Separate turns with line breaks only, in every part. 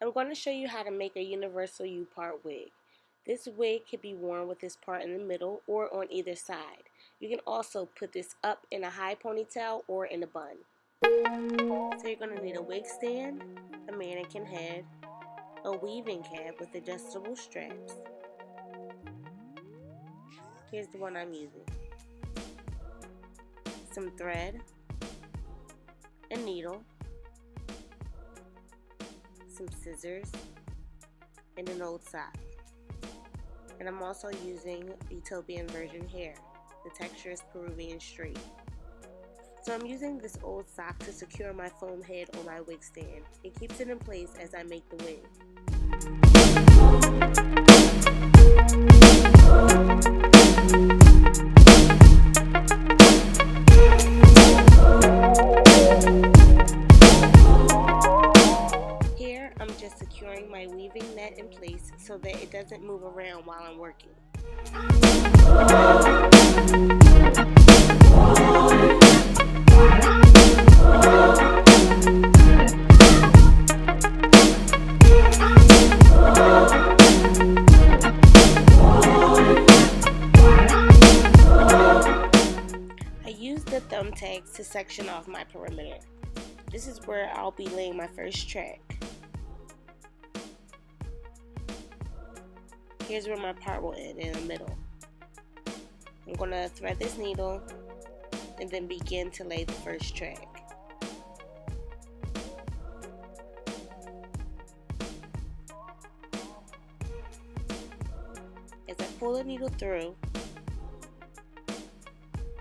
I'm going to show you how to make a universal U-part wig. This wig can be worn with this part in the middle or on either side. You can also put this up in a high ponytail or in a bun. So you're going to need a wig stand, a mannequin head, a weaving cap with adjustable straps. Here's the one I'm using. Some thread, a needle, some scissors, and an old sock. And I'm also using Utopian Virgin Hair. The texture is Peruvian straight. So I'm using this old sock to secure my foam head on my wig stand. It keeps it in place as I make the wig. Here I'm just securing my weaving net in place so that it doesn't move around while I'm working. I use the thumbtacks to section off my perimeter. This is where I'll be laying my first track. Here's where my part will end, in the middle. I'm going to thread this needle and then begin to lay the first track. As I pull the needle through,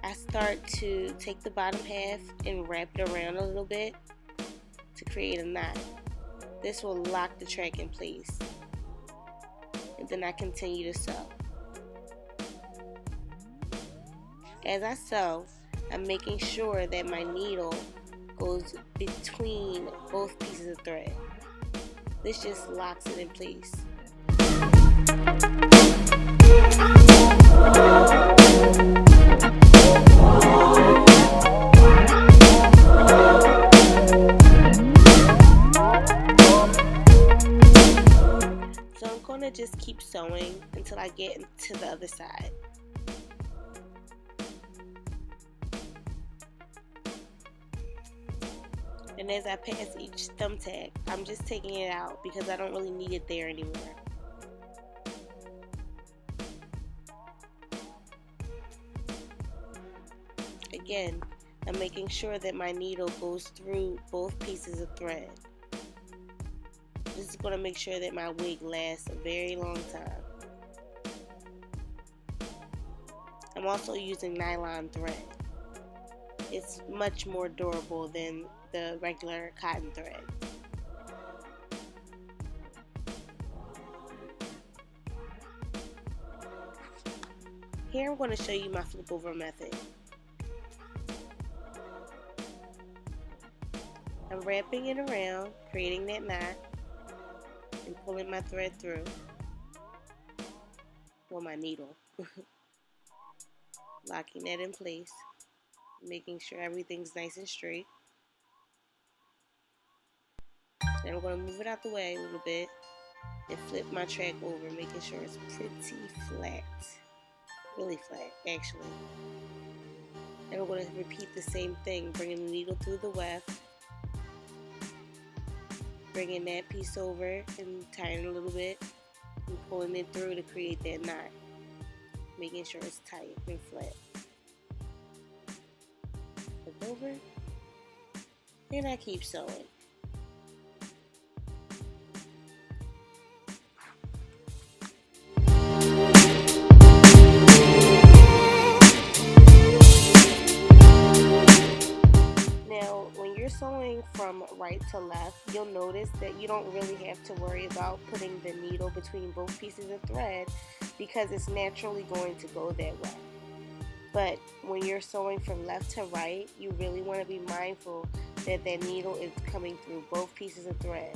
I start to take the bottom half and wrap it around a little bit to create a knot. This will lock the track in place. And then I continue to sew. As I sew, I'm making sure that my needle goes between both pieces of thread. This just locks it in place. So I'm going to just keep sewing until I get to the other side. And as I pass each thumbtack, I'm just taking it out because I don't really need it there anymore. Again, I'm making sure that my needle goes through both pieces of thread. This is going to make sure that my wig lasts a very long time. I'm also using nylon thread. It's much more durable than the regular cotton thread. Here I'm going to show you my flip over method. I'm wrapping it around, creating that knot, and pulling my thread through. Well, my needle. Locking that in place, making sure everything's nice and straight. Then I'm going to move it out the way a little bit and flip my track over, making sure it's pretty flat. Really flat, actually. And I'm going to repeat the same thing, bringing the needle through the weft, bringing that piece over and tying it a little bit, and pulling it through to create that knot, making sure it's tight and flat. Flip over, and I keep sewing. Sewing from right to left, you'll notice that you don't really have to worry about putting the needle between both pieces of thread because it's naturally going to go that way. But when you're sewing from left to right, you really want to be mindful that that needle is coming through both pieces of thread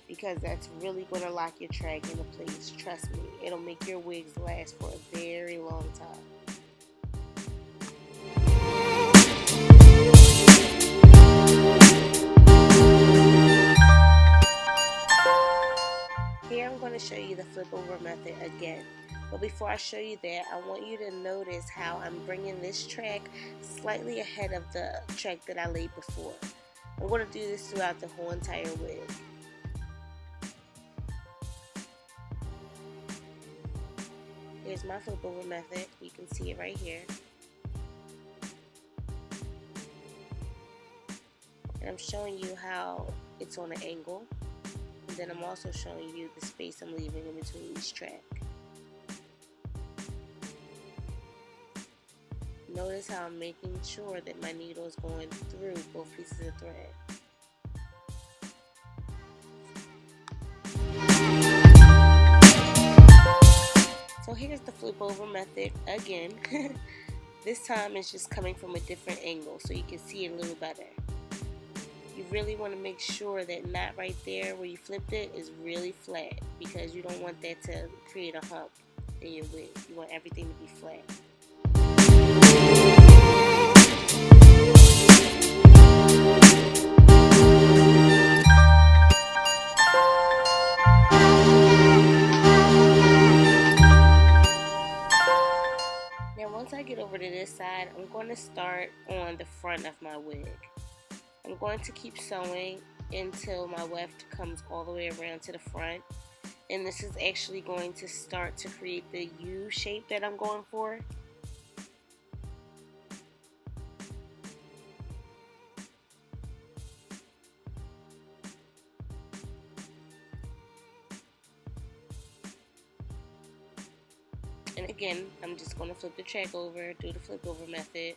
because that's really going to lock your track into place. Trust me, it'll make your wigs last for a very long time. going to show you the flip over method again. But before I show you that, I want you to notice how I'm bringing this track slightly ahead of the track that I laid before. I'm going to do this throughout the whole entire wig. Here's my flip over method. You can see it right here. And I'm showing you how it's on an angle. And then I'm also showing you the space I'm leaving in between each track. Notice how I'm making sure that my needle is going through both pieces of thread. So here's the flip over method again. This time it's just coming from a different angle so you can see it a little better. You really want to make sure that knot right there where you flipped it is really flat, because you don't want that to create a hump in your wig. You want everything to be flat. Now once I get over to this side, I'm going to start on the front of my wig. I'm going to keep sewing until my weft comes all the way around to the front. And this is actually going to start to create the U shape that I'm going for. And again, I'm just going to flip the track over, do the flip over method.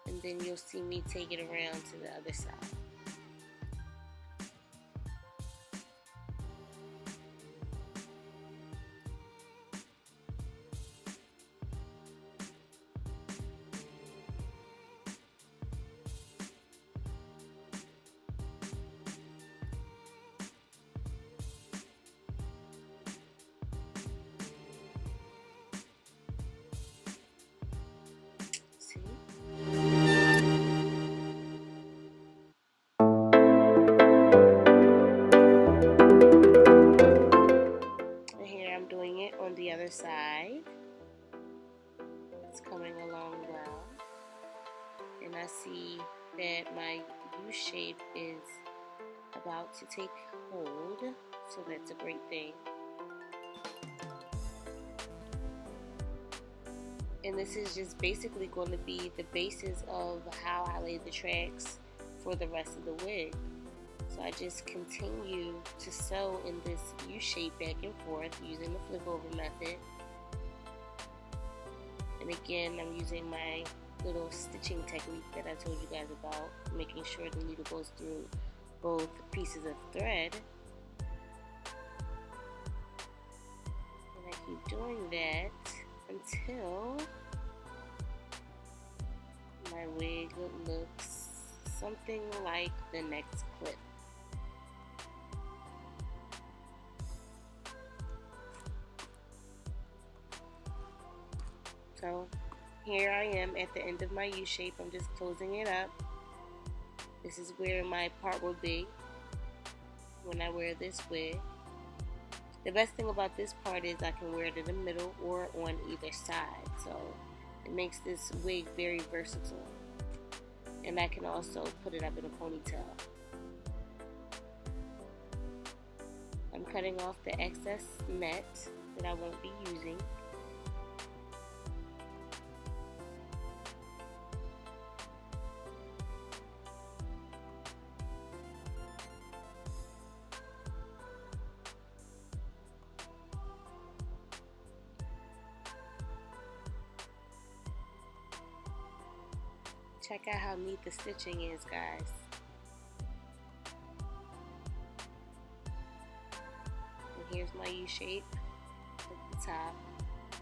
And then you'll see me take it around to the other side. On the other side, it's coming along well, and I see that my U shape is about to take hold, so that's a great thing. And this is just basically going to be the basis of how I lay the tracks for the rest of the wig. So I just continue to sew in this U shape back and forth using the flip over method. And again, I'm using my little stitching technique that I told you guys about, making sure the needle goes through both pieces of thread. And I keep doing that until my wig looks something like the next clip. So here I am at the end of my U shape. I'm just closing it up. This is where my part will be when I wear this wig. The best thing about this part is I can wear it in the middle or on either side. So it makes this wig very versatile. And I can also put it up in a ponytail. I'm cutting off the excess net that I won't be using. Check out how neat the stitching is, guys. And here's my U shape at the top.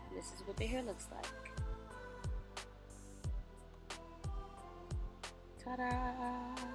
And this is what the hair looks like. Ta-da!